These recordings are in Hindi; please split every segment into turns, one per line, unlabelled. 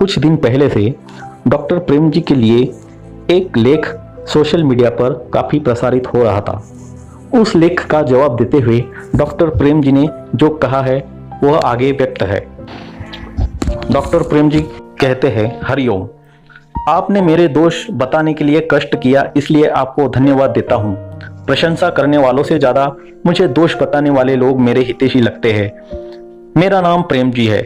कुछ दिन पहले से डॉक्टर प्रेम जी के लिए एक लेख सोशल मीडिया पर काफ़ी प्रसारित हो रहा था। उस लेख का जवाब देते हुए डॉक्टर प्रेम जी ने जो कहा है वह आगे व्यक्त है। डॉक्टर प्रेम जी कहते हैं, हरिओम। आपने मेरे दोष बताने के लिए कष्ट किया, इसलिए आपको धन्यवाद देता हूँ। प्रशंसा करने वालों से ज़्यादा मुझे दोष बताने वाले लोग मेरे हितैषी लगते हैं। मेरा नाम प्रेम जी है,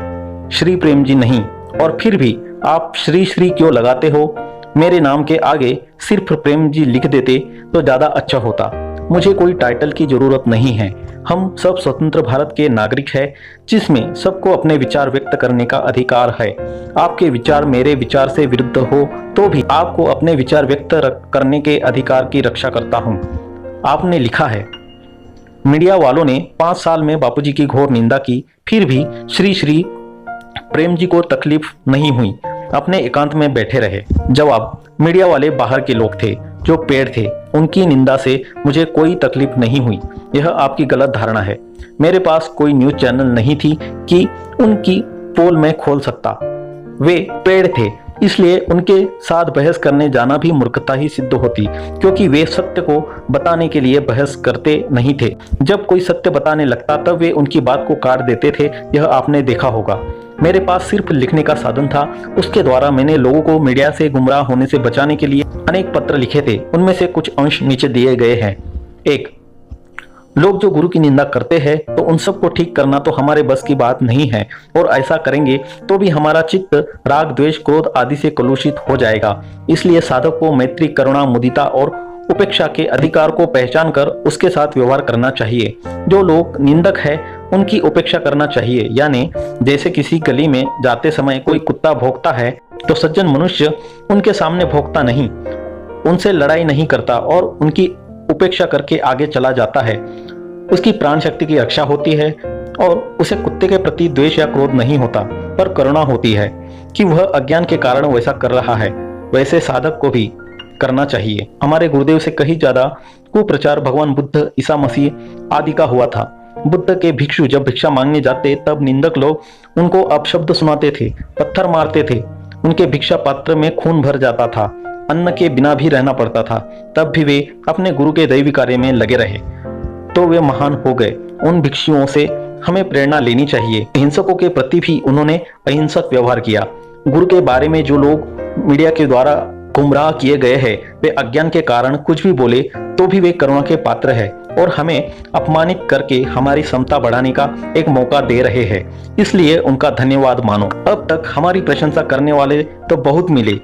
श्री प्रेम जी नहीं। और फिर भी आप श्री श्री क्यों लगाते हो? मेरे नाम के आगे सिर्फ प्रेम जी लिख देते तो ज़्यादा अच्छा होता। मुझे कोई टाइटल की जरूरत नहीं है। हम सब स्वतंत्र भारत के नागरिक हैं, जिसमें सबको अपने विचार व्यक्त करने का अधिकार है। आपके विचार मेरे विचार से विरुद्ध हो तो भी आपको अपने विचार व्यक्त करने के अधिकार की रक्षा करता हूँ। आपने लिखा है, मीडिया वालों ने 5 साल में बापूजी की घोर निंदा की, फिर भी श्री श्री प्रेम जी को तकलीफ नहीं हुई, अपने एकांत में बैठे रहे। जवाब, मीडिया वाले बाहर के लोग थे, जो पेड़ थे, उनकी निंदा से मुझे कोई तकलीफ नहीं हुई। यह आपकी गलत धारणा है। मेरे पास कोई न्यूज चैनल नहीं थी कि उनकी पोल में खोल सकता। वे पेड़ थे, इसलिए उनके साथ बहस करने जाना भी मूर्खता ही सिद्ध होती, क्योंकि वे सत्य को बताने के लिए बहस करते नहीं थे। जब कोई सत्य बताने लगता तब वे उनकी बात को काट देते थे। यह आपने देखा होगा। मेरे पास सिर्फ लिखने का साधन था, उसके द्वारा मैंने लोगों को मीडिया से गुमराह होने से बचाने के लिए अनेक पत्र लिखे थे। उनमें से कुछ अंश नीचे दिए गए हैं। 1. लोग जो गुरु की निंदा करते हैं तो उन सबको ठीक करना तो हमारे बस की बात नहीं है, और ऐसा करेंगे तो भी हमारा चित्त राग द्वेष क्रोध आदि से कलुषित हो जाएगा। इसलिए साधक को मैत्री करुणा मुदिता और उपेक्षा के अधिकार को पहचान कर उसके साथ व्यवहार करना चाहिए। जो लोग निंदक है उनकी उपेक्षा करना चाहिए। यानी जैसे किसी गली में जाते समय कोई कुत्ता भौंकता है तो सज्जन मनुष्य उनके सामने भौंकता नहीं, उनसे लड़ाई नहीं करता और उनकी उपेक्षा करके आगे चला जाता है। उसकी प्राण शक्ति की रक्षा होती है और उसे कुत्ते के प्रति द्वेष या क्रोध नहीं होता, पर करुणा होती है कि वह अज्ञान के कारण वैसा कर रहा है। वैसे साधक को भी करना चाहिए। हमारे गुरुदेव से कहीं ज्यादा कुप्रचार भगवान बुद्ध, ईसा मसीह आदि का हुआ था। बुद्ध के भिक्षु जब भिक्षा मांगने जाते तब निंदक लोग उनको अपशब्द सुनाते थे, पत्थर मारते थे, उनके भिक्षा पात्र में खून भर जाता था, अन्न के बिना भी रहना पड़ता था। तब भी वे अपने गुरु के दैवी कार्य में लगे रहे तो वे महान हो गए। उन भिक्षुओं से हमें प्रेरणा लेनी चाहिए। हिंसकों के प्रति भी उन्होंने अहिंसक व्यवहार किया। गुरु के बारे में जो लोग मीडिया के द्वारा गुमराह किए गए हैं, वे अज्ञान के कारण कुछ भी बोले तो भी वे करुणा के पात्र है और हमें अपमानित करके हमारी क्षमता बढ़ाने का एक मौका दे रहे हैं। इसलिए उनका धन्यवाद मानो। अब तक हमारी प्रशंसा करने वाले तो बहुत मिले,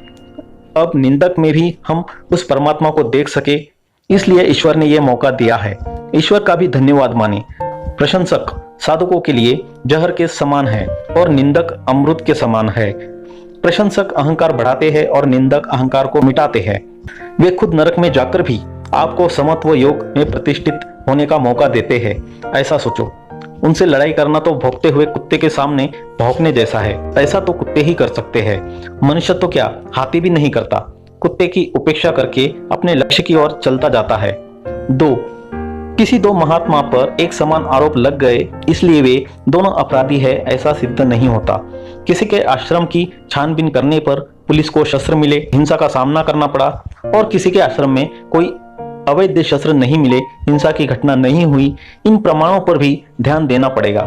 अब निंदक में भी हम उस परमात्मा को देख सके, इसलिए ईश्वर ने यह मौका दिया है। ईश्वर का भी धन्यवाद माने। प्रशंसक साधकों के लिए जहर के समान है और निंदक अमृत के समान है। प्रशंसक अहंकार बढ़ाते हैं और निंदक अहंकार को मिटाते हैं। वे खुद नरक में जाकर भी आपको समत्व योग में प्रतिष्ठित होने का मौका देते हैं। ऐसा सोचो, उनसे लड़ाई करना तो भौंकते हुए कुत्ते के सामने भौंकने जैसा है। ऐसा तो कुत्ते ही कर सकते हैं, मनुष्य तो क्या हाथी भी नहीं करता। कुत्ते की उपेक्षा करके अपने लक्ष्य की ओर चलता जाता है। 2. किसी दो महात्मा पर एक समान आरोप लग गए इसलिए वे दोनों अपराधी है, ऐसा सिद्ध नहीं होता। किसी के आश्रम की छानबीन करने पर पुलिस को शस्त्र मिले, हिंसा का सामना करना पड़ा, और किसी के आश्रम में कोई अवैध शस्त्र नहीं मिले, हिंसा की घटना नहीं हुई। इन प्रमाणों पर भी ध्यान देना पड़ेगा।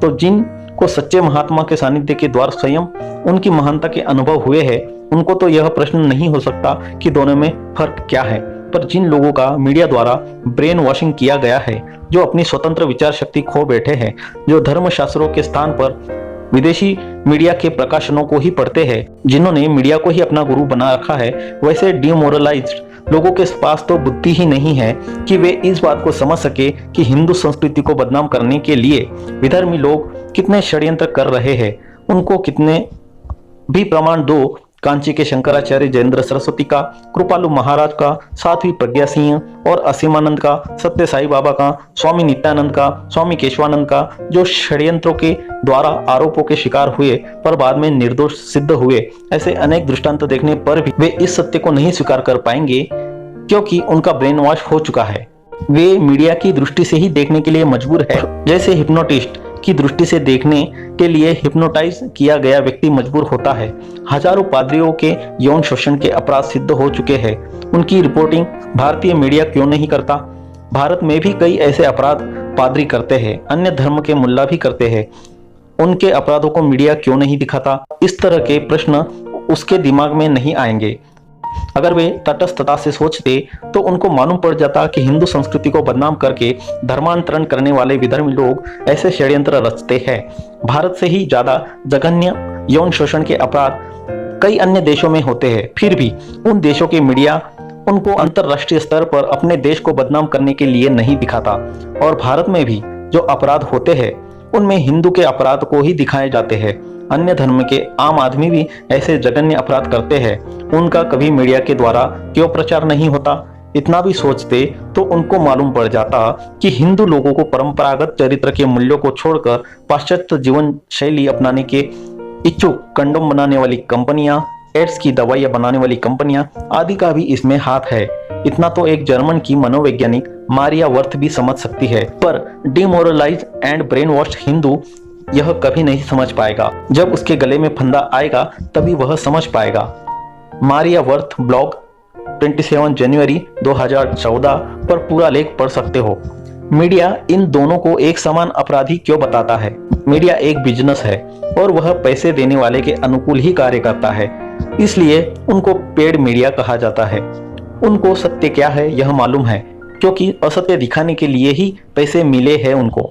तो जिन को सच्चे महात्मा के सानिध्य के द्वारा स्वयं उनकी महानता के अनुभव हुए हैं, उनको तो यह प्रश्न नहीं हो सकता कि दोनों में फर्क क्या है। पर जिन लोगों का मीडिया द्वारा ब्रेन वॉशिंग किया गया है, जो अपनी स्वतंत्र विचार शक्ति खो बैठे हैं, जो धर्मशास्त्रों के स्थान पर विदेशी मीडिया के प्रकाशनों को ही पढ़ते हैं, जिन्होंने मीडिया को ही अपना गुरु बना रखा है, वैसे डिमोरलाइज्ड लोगों के पास तो बुद्धि ही नहीं है कि वे इस बात को समझ सके कि हिंदू संस्कृति को बदनाम करने के लिए विधर्मी लोग कितने षड्यंत्र कर रहे हैं। उनको कितने भी प्रमाण दो, कांची के शंकराचार्य जयेंद्र सरस्वती का, कृपालु महाराज का, साध्वी प्रज्ञा सिंह और असीमानंद का, सत्य साई बाबा का, स्वामी नित्यानंद का, स्वामी केशवानंद का, जो षड्यंत्रों के द्वारा आरोपों के शिकार हुए पर बाद में निर्दोष सिद्ध हुए। ऐसे अनेक दृष्टांत देखने पर भी वे इस सत्य को नहीं स्वीकार कर पाएंगे, क्योंकि उनका ब्रेन वॉश हो चुका है। वे मीडिया की दृष्टि से ही देखने के लिए मजबूर है। जैसे हिप्नोटिस्ट की दृष्टि से देखने के लिए हिप्नोटाइज किया गया व्यक्ति मजबूर होता है। हजारों पादरियों के यौन शोषण के अपराध सिद्ध हो चुके हैं। उनकी रिपोर्टिंग भारतीय मीडिया क्यों नहीं करता? भारत में भी कई ऐसे अपराध पादरी करते हैं, अन्य धर्म के मुल्ला भी करते हैं। उनके अपराधों को मीडिया क्यों नहीं दिखाता? इस तरह के प्रश्न उसके दिमाग में नहीं आएंगे। अगर वे तटस्थता से सोचते तो उनको मालूम पड़ जाता कि हिंदू संस्कृति को बदनाम करके धर्मांतरण करने वाले विधर्मी लोग ऐसे षड्यंत्र रचते हैं। भारत से ही ज्यादा जघन्य यौन शोषण के अपराध कई अन्य देशों में होते हैं, फिर भी उन देशों के मीडिया उनको अंतरराष्ट्रीय स्तर पर अपने देश को बदनाम करने के लिए नहीं दिखाता। और भारत में भी जो अपराध होते हैं उनमें हिंदू के अपराध को ही दिखाए जाते हैं। अन्य धर्म के आम आदमी भी ऐसे जघन्य अपराध करते हैं, उनका कभी मीडिया के द्वारा क्यों प्रचार नहीं होता? इतना भी सोचते तो उनको मालूम पड़ जाता कि हिंदू लोगों को परंपरागत चरित्र के मूल्यों को छोड़कर पाश्चात्य जीवन शैली अपनाने के इच्छुक कंडोम बनाने वाली कंपनियां, एड्स की दवाइयां बनाने वाली कंपनियां आदि का भी इसमें हाथ है। इतना तो एक जर्मन की मनोवैज्ञानिक मारिया वर्थ भी समझ सकती है, पर demoralize and brainwash Hindu यह कभी नहीं समझ पाएगा। जब उसके गले में फंदा आएगा तभी वह समझ पाएगा। मारिया वर्थ ब्लॉग 27 जनवरी 2014 पर पूरा लेख पढ़ सकते हो। मीडिया इन दोनों को एक समान अपराधी क्यों बताता है? मीडिया एक बिजनेस है और वह पैसे देने वाले के अनुकूल ही कार्य करता है, इसलिए उनको पेड मीडिया कहा जाता है। उनको सत्य क्या है यह मालूम है, क्योंकि असत्य दिखाने के लिए ही पैसे मिले हैं उनको।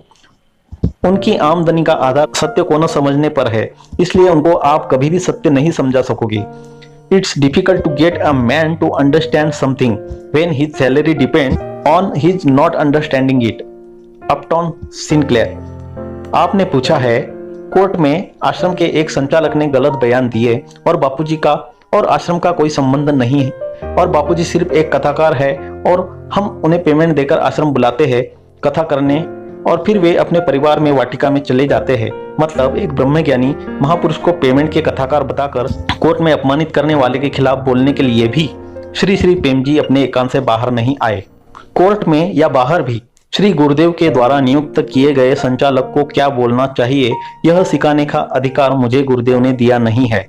उनकी आमदनी का आधार सत्य को न समझने पर है, इसलिए उनको आप कभी भी सत्य नहीं समझा सकोगे। It's difficult to get a man to understand something when his salary depend on his not understanding it. Upton Sinclair. आपने पूछा है, कोर्ट में आश्रम के एक संचालक ने गलत बयान दिए और बापूजी का और आश्रम का कोई संबंध नहीं है और बापूजी सिर्फ एक कथाकार है और हम उन्हें पेमेंट देकर आश्रम बुलाते हैं कथा करने और फिर वे अपने परिवार में वाटिका में चले जाते हैं। मतलब एक ब्रह्मज्ञानी महापुरुष को पेमेंट के कथाकार बताकर कोर्ट में अपमानित करने वाले के खिलाफ बोलने के लिए भी श्री श्री प्रेम जी अपने एकांत से बाहर नहीं आए। कोर्ट में या बाहर भी श्री गुरुदेव के द्वारा नियुक्त किए गए संचालक को क्या बोलना चाहिए यह सिखाने का अधिकार मुझे गुरुदेव ने दिया नहीं है।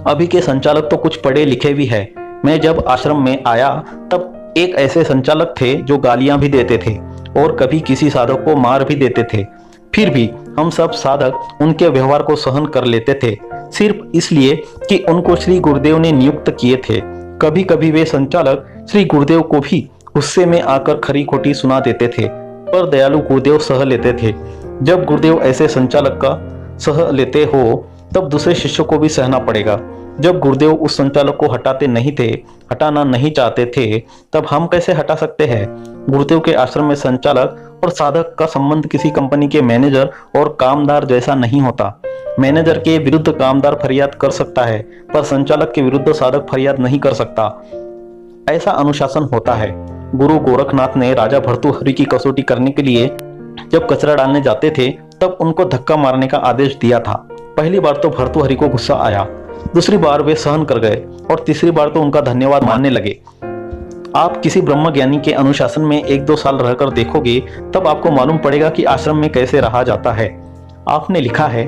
अभी के संचालक तो कुछ पढ़े लिखे भी है। मैं जब आश्रम में आया तब एक ऐसे संचालक थे जो गालियां भी देते थे और कभी किसी साधक को मार भी देते थे। फिर भी हम सब साधक उनके व्यवहार को सहन कर लेते थे, सिर्फ इसलिए कि उनको श्री गुरुदेव ने नियुक्त किए थे। कभी कभी वे संचालक श्री गुरुदेव को भी गुस्से में आकर खरी खोटी सुना देते थे, पर दयालु गुरुदेव सह लेते थे। जब गुरुदेव ऐसे संचालक का सह लेते हो तब दूसरे शिष्यों को भी सहना पड़ेगा। जब गुरुदेव उस संचालक को हटाते नहीं थे, हटाना नहीं चाहते थे, तब हम कैसे हटा सकते हैं? गुरुदेव के आश्रम में संचालक और साधक का संबंध किसी कंपनी के मैनेजर और कामदार जैसा नहीं होता। मैनेजर के विरुद्ध कामदार फरियाद कर सकता है, पर संचालक के विरुद्ध साधक फरियाद नहीं कर सकता। ऐसा अनुशासन होता है। गुरु गोरखनाथ ने राजा भर्तृहरि की कसौटी करने के लिए जब कचरा डालने जाते थे तब उनको धक्का मारने का आदेश दिया था। पहली बार तो भर्तृहरि को गुस्सा आया, दूसरी बार वे सहन कर गए और तीसरी बार तो उनका धन्यवाद मानने लगे। आप किसी ब्रह्मज्ञानी के अनुशासन में 1-2 साल रहकर देखोगे तब आपको मालूम पड़ेगा कि आश्रम में कैसे रहा जाता है। आपने लिखा है,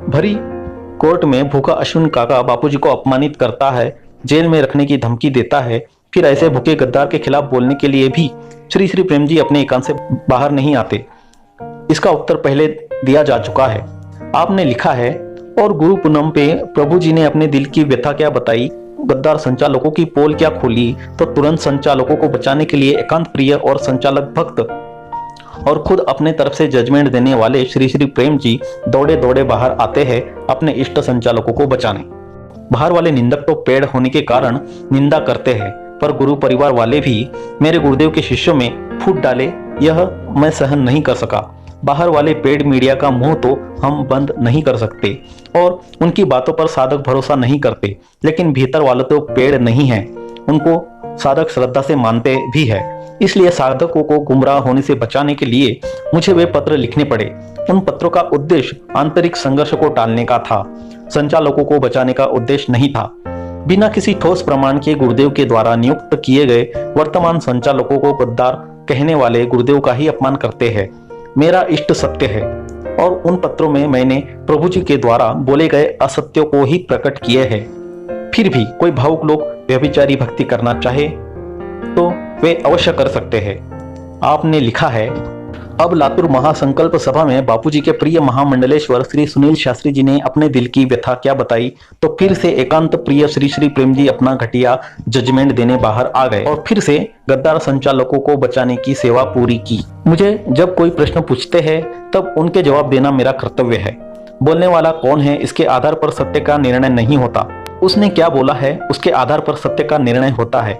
भरी कोर्ट में भूखा अश्विन काका बापूजी को अपमानित करता है, जेल में रखने की धमकी देता है, फिर ऐसे भूखे गद्दार के खिलाफ बोलने के लिए भी श्री श्री प्रेम जी अपने एकांत से बाहर नहीं आते। इसका उत्तर पहले दिया जा चुका है। आपने लिखा है, और गुरु पूनम पे प्रभु जी ने अपने दिल की व्यथा क्या बताई, गद्दार संचालकों की पोल क्या खोली, तो तुरंत संचालकों को बचाने के लिए एकांत प्रिय और संचालक भक्त और खुद अपने तरफ से जजमेंट देने वाले श्री श्री प्रेम जी दौड़े दौड़े बाहर आते हैं अपने इष्ट संचालकों को बचाने। बाहर वाले निंदक तो पेड़ होने के कारण निंदा करते हैं, पर गुरु परिवार वाले भी मेरे गुरुदेव के शिष्यों में फूट डाले, यह मैं सहन नहीं कर सका। बाहर वाले पेड मीडिया का मुंह तो हम बंद नहीं कर सकते और उनकी बातों पर साधक भरोसा नहीं करते, लेकिन भीतर वाले तो पेड़ नहीं है, उनको साधक श्रद्धा से मानते भी है। इसलिए साधकों को गुमराह होने से बचाने के लिए मुझे वे पत्र लिखने पड़े। उन पत्रों का उद्देश्य आंतरिक संघर्ष को टालने का था, संचालकों को बचाने का उद्देश्य नहीं था। बिना किसी ठोस प्रमाण के गुरुदेव के द्वारा नियुक्त किए गए वर्तमान संचालकों को गद्दार कहने वाले गुरुदेव का ही अपमान करते हैं। मेरा इष्ट सत्य है, और उन पत्रों में मैंने प्रभु जी के द्वारा बोले गए असत्यों को ही प्रकट किए हैं। फिर भी कोई भावुक लोग व्यभिचारी भक्ति करना चाहे तो वे अवश्य कर सकते हैं। आपने लिखा है, अब लातूर महासंकल्प सभा में बापूजी के प्रिय महामंडलेश्वर श्री सुनील शास्त्री जी ने अपने दिल की व्यथा क्या बताई, तो फिर से एकांत प्रिय श्री श्री प्रेम जी अपना घटिया जजमेंट देने बाहर आ गए और फिर से गद्दार संचालकों को बचाने की सेवा पूरी की। मुझे जब कोई प्रश्न पूछते हैं तब उनके जवाब देना मेरा कर्तव्य है। बोलने वाला कौन है इसके आधार पर सत्य का निर्णय नहीं होता, उसने क्या बोला है उसके आधार पर सत्य का निर्णय होता है।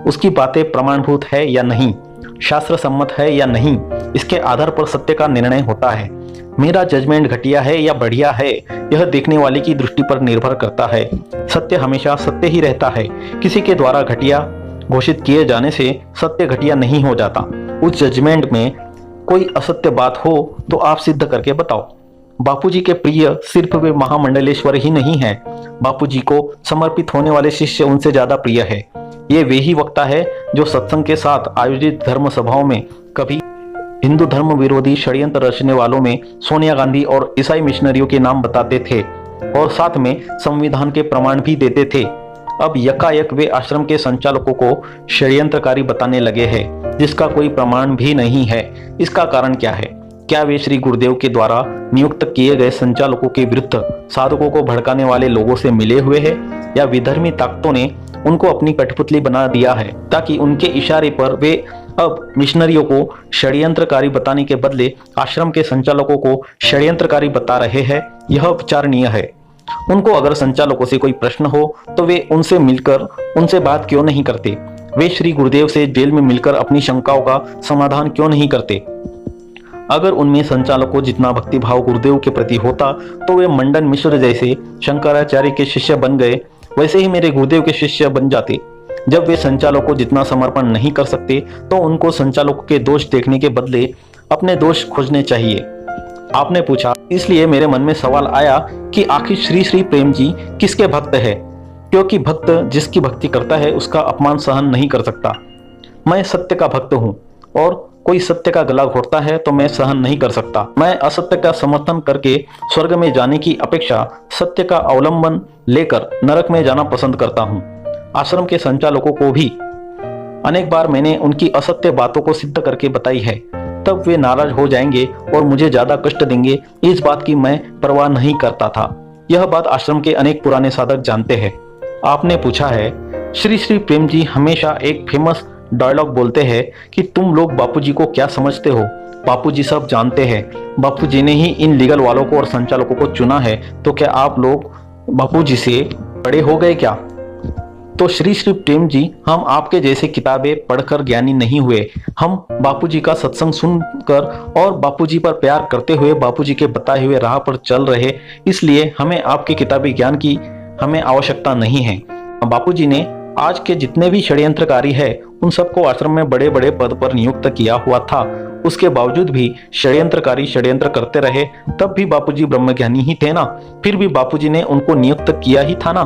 उसकी बातें प्रमाणभूत है या नहीं, शास्त्र सम्मत है या नहीं, इसके आधार पर सत्य का निर्णय होता है। मेरा जजमेंट घटिया है या बढ़िया है यह देखने वाले की दृष्टि पर निर्भर करता है। सत्य हमेशा सत्य ही रहता है। किसी के द्वारा घटिया घोषित किए जाने से सत्य घटिया नहीं हो जाता। उस जजमेंट में कोई असत्य बात हो तो आप सिद्ध करके बताओ। बापूजी के प्रिय सिर्फ वे महामंडलेश्वर ही नहीं है, बापूजी को समर्पित होने वाले शिष्य उनसे ज्यादा प्रिय है। ये वे ही वक्ता है जो सत्संग के साथ आयोजित धर्म सभाओं में कभी हिंदू धर्म विरोधी षड्यंत्र रचने वालों में सोनिया गांधी और ईसाई मिशनरियों के नाम बताते थे और साथ में संविधान के प्रमाण भी देते थे। अब यकायक वे आश्रम के संचालकों को षड्यंत्रकारी बताने लगे हैं जिसका कोई प्रमाण भी नहीं है। इसका कारण क्या है? क्या वे श्री गुरुदेव के द्वारा नियुक्त किए गए संचालकों के विरुद्ध साधकों को भड़काने वाले लोगों से मिले हुए हैं या विधर्मी ताकतों ने उनको अपनी कठपुतली बना दिया है ताकि उनके इशारे पर वे अब मिशनरियों को षड्यंत्रकारी बताने के बदले आश्रम के संचालकों को षड्यंत्रकारी बता रहे हैं? यह विचारणीय है। उनको अगर संचालकों से कोई प्रश्न हो तो वे उनसे मिलकर उनसे बात क्यों नहीं करते? वे श्री गुरुदेव से जेल में मिलकर अपनी शंकाओं का समाधान क्यों नहीं करते? अगर उनमें संचालकों को जितना भक्तिभाव गुरुदेव के प्रति होता तो वे मंडन मिश्र जैसे शंकराचार्य के शिष्य बन गए, वैसे ही मेरे गुरुदेव के शिष्य बन जाते। जब वे संचालकों को जितना समर्पण नहीं कर सकते तो उनको संचालकों के दोष देखने के बदले अपने दोष खोजने चाहिए। आपने पूछा, इसलिए मेरे मन में सवाल आया कि आखिर श्री श्री प्रेम जी किसके भक्त है, क्योंकि भक्त जिसकी भक्ति करता है उसका अपमान सहन नहीं कर सकता। मैं सत्य का भक्त हूँ और कोई सत्य का गला घोटता है तो मैं सहन नहीं कर सकता। मैं असत्य का समर्थन करके स्वर्ग में जाने की अपेक्षा सत्य का अवलंबन लेकर नरक में जाना पसंद करता हूँ। आश्रम के संचालकों को भी अनेक बार मैंने उनकी असत्य बातों को सिद्ध करके बताई है, तब वे नाराज हो जाएंगे और मुझे ज्यादा कष्ट देंगे, इस बात की मैं परवाह नहीं करता था। यह बात आश्रम के अनेक पुराने साधक जानते हैं। आपने पूछा है, श्री श्री प्रेम जी हमेशा एक फेमस डायलॉग बोलते हैं कि तुम लोग बापूजी को क्या समझते हो, बापूजी सब जानते हैं, बापूजी ने ही इन लीगल वालों को और संचालकों को चुना है, तो क्या आप लोग बापूजी से बड़े हो गए क्या? तो श्री श्री प्रेम जी, हम आपके जैसे किताबें पढ़कर ज्ञानी नहीं हुए। हम बापूजी का सत्संग सुनकर और बापूजी पर प्यार करते हुए बापूजी के बताए हुए राह पर चल रहे, इसलिए हमें आपके किताबी ज्ञान की हमें आवश्यकता नहीं है। बापूजी ने आज के जितने भी षड्यंत्रकारी है उन सबको आश्रम में बड़े बड़े पद पर नियुक्त किया हुआ था। उसके बावजूद भी षड्यंत्रकारी षड्यंत्र करते रहे, तब भी बापूजी ब्रह्मज्ञानी ही थे ना, फिर भी बापूजी ने उनको नियुक्त किया ही था ना।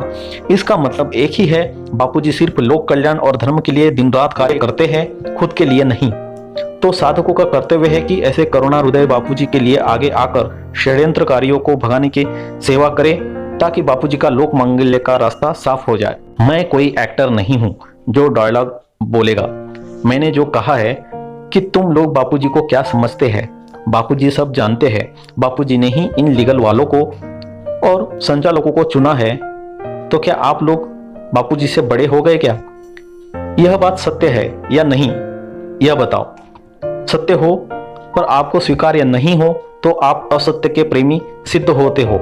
इसका मतलब एक ही है, बापूजी सिर्फ लोक कल्याण और धर्म के लिए दिन रात कार्य करते हैं, खुद के लिए नहीं। तो साधकों का कर्तव्य है कि ऐसे करुणा हृदय बापूजी के लिए आगे आकर षड्यंत्रकारियों को भगाने की सेवा करे ताकि बापूजी का लोक मंगल्य का रास्ता साफ हो जाए। मैं कोई एक्टर नहीं हूं जो डायलॉग बोलेगा। मैंने जो कहा है कि तुम लोग बापूजी को क्या समझते हैं, बापूजी सब जानते हैं। बापूजी ने ही इन लीगल वालों को और संचालकों को चुना है, तो क्या आप लोग बापूजी से बड़े हो गए क्या? यह बात सत्य है या नहीं, यह बताओ। सत्य हो पर आपको स्वीकार या नहीं हो तो आप असत्य के प्रेमी सिद्ध होते हो।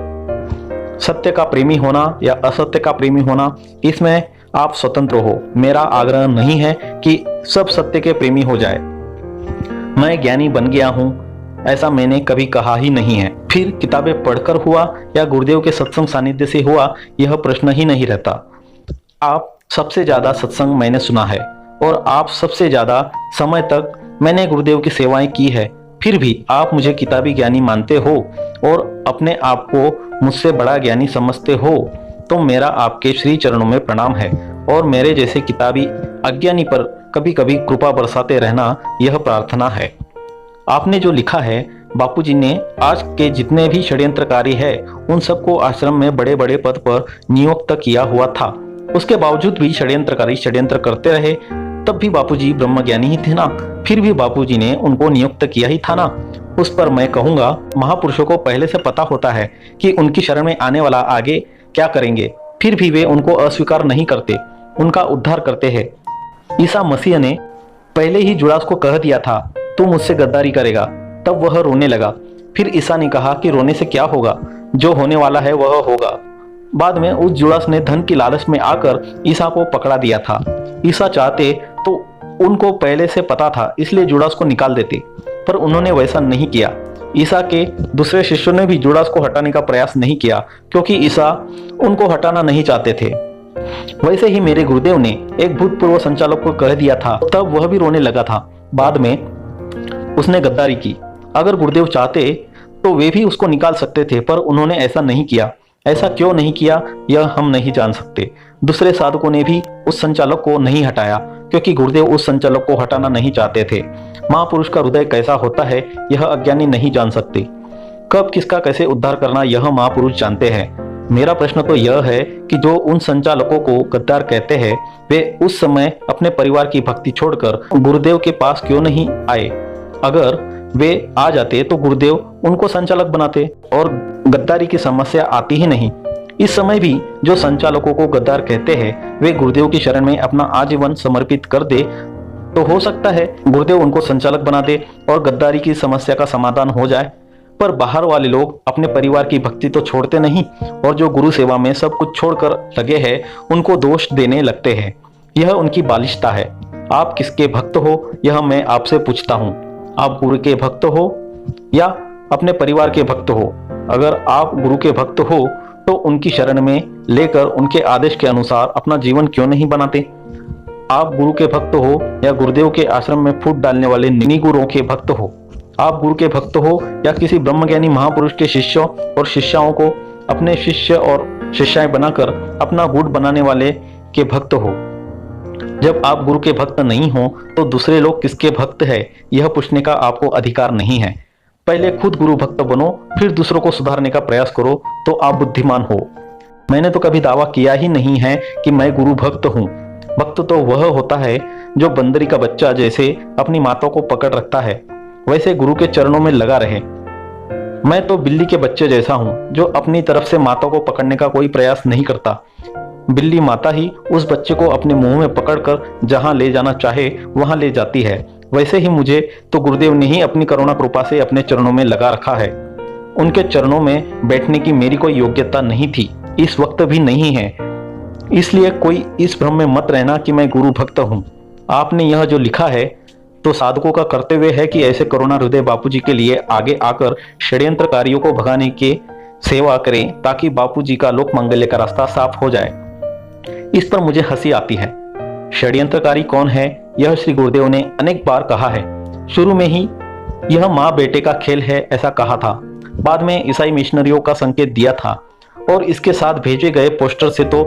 सत्य का प्रेमी होना या असत्य का प्रेमी होना, इसमें आप स्वतंत्र हो। मेरा आग्रह नहीं है कि सब सत्य के प्रेमी हो जाए। मैं ज्ञानी बन गया हूं ऐसा मैंने कभी कहा ही नहीं है। फिर किताबें पढ़कर हुआ या गुरुदेव के सत्संग सानिध्य से हुआ, यह प्रश्न ही नहीं रहता। आप सबसे ज्यादा सत्संग मैंने सुना है और आप सबसे ज्यादा समय तक मैंने गुरुदेव की सेवाएं की है, फिर भी आप मुझे किताबी ज्ञानी मानते हो और अपने आप को मुझसे बड़ा ज्ञानी समझते हो, तो मेरा आपके श्री चरणों में प्रणाम है और मेरे जैसे किताबी अज्ञानी पर कभी कभी कृपा बरसाते रहना, यह प्रार्थना है। आपने जो लिखा है बापूजी ने आज के जितने भी षड्यंत्रकारी है उन सबको आश्रम में बड़े बड़े पद पर नियुक्त किया हुआ था। उसके बावजूद भी षड्यंत्रकारी षड्यंत्र करते रहे, तब भी बापूजी ब्रह्मज्ञानी ही थे ना, फिर भी बापूजी ने उनको नियुक्त किया ही था ना। उस पर मैं कहूंगा, महापुरुषों को पहले से पता होता है कि उनकी शरण में आने वाला आगे क्या करेंगे, फिर भी वे उनको अस्वीकार नहीं करते, उनका उद्धार करते हैं। ईसा मसीह ने पहले ही जुड़ास को कह दिया था, तू मुझसे गद्दारी करेगा, तब वह रोने लगा। फिर ईसा ने कहा कि रोने से क्या होगा, जो होने वाला है वह होगा। बाद में उस जुड़ास ने धन की लालच में आकर ईसा को पकड़ा दिया था। ईसा चाहते तो उनको पहले से पता था, इसलिए जुड़ास को निकाल देते, पर उन्होंने वैसा नहीं किया। ईसा के दूसरे शिष्यों ने भी जुड़ास को हटाने का प्रयास नहीं किया, क्योंकि ईसा उनको हटाना नहीं चाहते थे। वैसे ही मेरे गुरुदेव ने एक भूतपूर्व संचालक को कह दिया था, तब वह भी रोने लगा था। बाद में उसने गद्दारी की। अगर गुरुदेव चाहते तो वे भी उसको निकाल सकते थे, पर उन्होंने ऐसा नहीं किया। ऐसा क्यों नहीं किया यह हम नहीं जान सकते। दूसरे साधकों ने भी उस संचालक को नहीं हटाया, क्योंकि गुरुदेव उस संचालक को हटाना नहीं चाहते थे। महापुरुष का हृदय कैसा होता है यह अज्ञानी नहीं जान सकते। कब किसका कैसे उद्धार करना यह महापुरुष जानते हैं। मेरा प्रश्न तो यह है कि जो उन संचालकों को गद्दार कहते हैं, वे उस समय अपने परिवार की भक्ति छोड़कर गुरुदेव के पास क्यों नहीं आए। अगर वे आ जाते तो गुरुदेव उनको संचालक बनाते और गद्दारी की समस्या आती ही नहीं। इस समय भी जो संचालकों को गद्दार कहते हैं, वे गुरुदेव की शरण में अपना आजीवन समर्पित कर दे तो हो सकता है गुरुदेव उनको संचालक बना दे और गद्दारी की समस्या का समाधान हो जाए। पर बाहर वाले लोग अपने परिवार की भक्ति तो छोड़ते नहीं, और जो गुरु सेवा में सब कुछ छोड़कर लगे हैं उनको दोष देने लगते हैं। यह उनकी बालिशता है। आप किसके भक्त हो यह मैं आपसे पूछता हूँ। आप गुरु के भक्त हो या अपने परिवार के भक्त हो? अगर आप गुरु के भक्त हो तो उनकी शरण में लेकर उनके आदेश के अनुसार अपना जीवन क्यों नहीं बनाते? आप गुरु के भक्त हो या गुरुदेव के आश्रम में फूट डालने वाले निगुरों के भक्त हो? आप गुरु के भक्त हो या किसी ब्रह्मज्ञानी महापुरुष के शिष्यों और शिष्याओं को अपने शिष्य और शिष्याएं बनाकर अपना गुट बनाने वाले के भक्त हो? जब आप गुरु के भक्त नहीं हो तो दूसरे लोग किसके भक्त है यह पूछने का आपको अधिकार नहीं है। पहले खुद गुरु भक्त बनो, फिर दूसरों को सुधारने का प्रयास करो तो आप बुद्धिमान हो। मैंने तो कभी दावा किया ही नहीं है कि मैं गुरु भक्त हूँ। भक्त तो वह होता है जो बंदरी का बच्चा जैसे अपनी माता को पकड़ रखता है, वैसे गुरु के चरणों में लगा रहे। मैं तो बिल्ली के बच्चे जैसा हूँ जो अपनी तरफ से माता को पकड़ने का कोई प्रयास नहीं करता। बिल्ली माता ही उस बच्चे को अपने मुंह में पकड़कर जहां ले जाना चाहे वहां ले जाती है। वैसे ही मुझे तो गुरुदेव ने ही अपनी करुणा कृपा से अपने चरणों में लगा रखा है। उनके चरणों में बैठने की मेरी कोई योग्यता नहीं थी, इस वक्त भी नहीं है। इसलिए कोई इस भ्रम में मत रहना कि मैं गुरु भक्त हूँ। आपने यह जो लिखा है तो साधकों का कर्तव्य है कि ऐसे करुणा हृदय बापूजी के लिए आगे आकर षड्यंत्रकारियों को भगाने के सेवा करें, ताकि बापूजी का लोक मंगल्य का रास्ता साफ हो जाए। इस पर मुझे हंसी आती है। षड्यंत्रकारी कौन है यह श्री गुरुदेव ने अनेक बार कहा है। शुरू में ही यह माँ बेटे का खेल है ऐसा कहा था, बाद में ईसाई मिशनरियों का संकेत दिया था, और इसके साथ भेजे गए पोस्टर से तो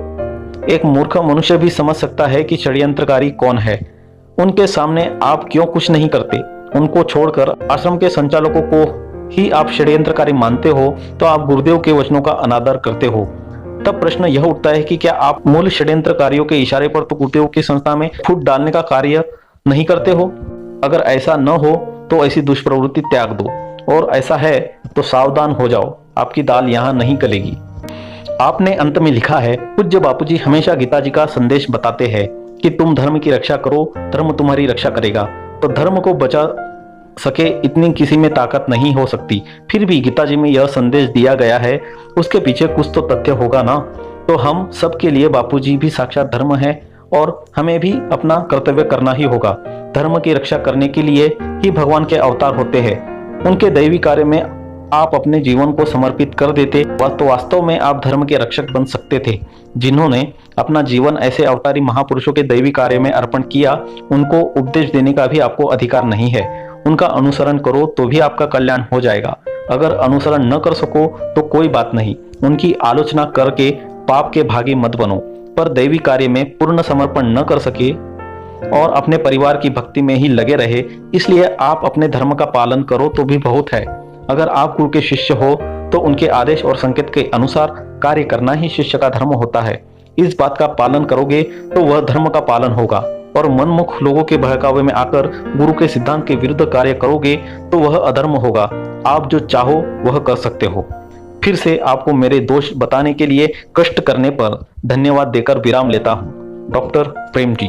एक मूर्ख मनुष्य भी समझ सकता है कि षड्यंत्रकारी कौन है। उनके सामने आप क्यों कुछ नहीं करते? उनको छोड़कर आश्रम के संचालकों को ही आप षड्यंत्रकारी मानते हो तो आप गुरुदेव के वचनों का अनादर करते हो। तब प्रश्न यह उठता है कि क्या आप मूल षड्यंत्रकारियों के इशारे पर तो गुरुदेव की संस्था में फूट डालने का कार्य नहीं करते हो? अगर ऐसा न हो तो ऐसी दुष्प्रवृत्ति त्याग दो, और ऐसा है तो सावधान हो जाओ, आपकी दाल यहाँ नहीं गलेगी। आपने अंत में लिखा है, पूज्य बापूजी हमेशा गीता जी का संदेश बताते हैं कि तुम धर्म की रक्षा करो, धर्म तुम्हारी रक्षा करेगा। तो धर्म को बचा सके इतनी किसी में ताकत नहीं हो सकती। फिर भी गीता जी में यह संदेश दिया गया है, उसके पीछे कुछ तो तथ्य होगा ना। तो हम सबके लिए बापूजी भी साक्षात धर्म है और हमें भी अपना कर्तव्य करना ही होगा। धर्म की रक्षा करने के लिए ही भगवान के अवतार होते हैं। उनके दैवी कार्य में आप अपने जीवन को समर्पित कर देते तो वास्तव में आप धर्म के रक्षक बन सकते थे। जिन्होंने अपना जीवन ऐसे अवतारी महापुरुषों के दैवी कार्य में अर्पण किया, उनको उपदेश देने का भी आपको अधिकार नहीं है। उनका अनुसरण करो तो भी आपका कल्याण हो जाएगा। अगर अनुसरण न कर सको तो कोई बात नहीं, उनकी आलोचना करके पाप के भागी मत बनो। पर दैवी कार्य में पूर्ण समर्पण न कर सके और अपने परिवार की भक्ति में ही लगे रहे, इसलिए आप अपने धर्म का पालन करो तो भी बहुत है। अगर आप गुरु के शिष्य हो तो उनके आदेश और संकेत के अनुसार कार्य करना ही शिष्य का धर्म होता है। इस बात का पालन करोगे तो वह धर्म का पालन होगा, और मनमुख लोगों के बहकावे में आकर गुरु के सिद्धांत के विरुद्ध कार्य करोगे तो वह अधर्म होगा। आप जो चाहो वह कर सकते हो। फिर से आपको मेरे दोष बताने के लिए कष्ट करने पर धन्यवाद देकर विराम लेता हूँ। डॉक्टर प्रेम जी।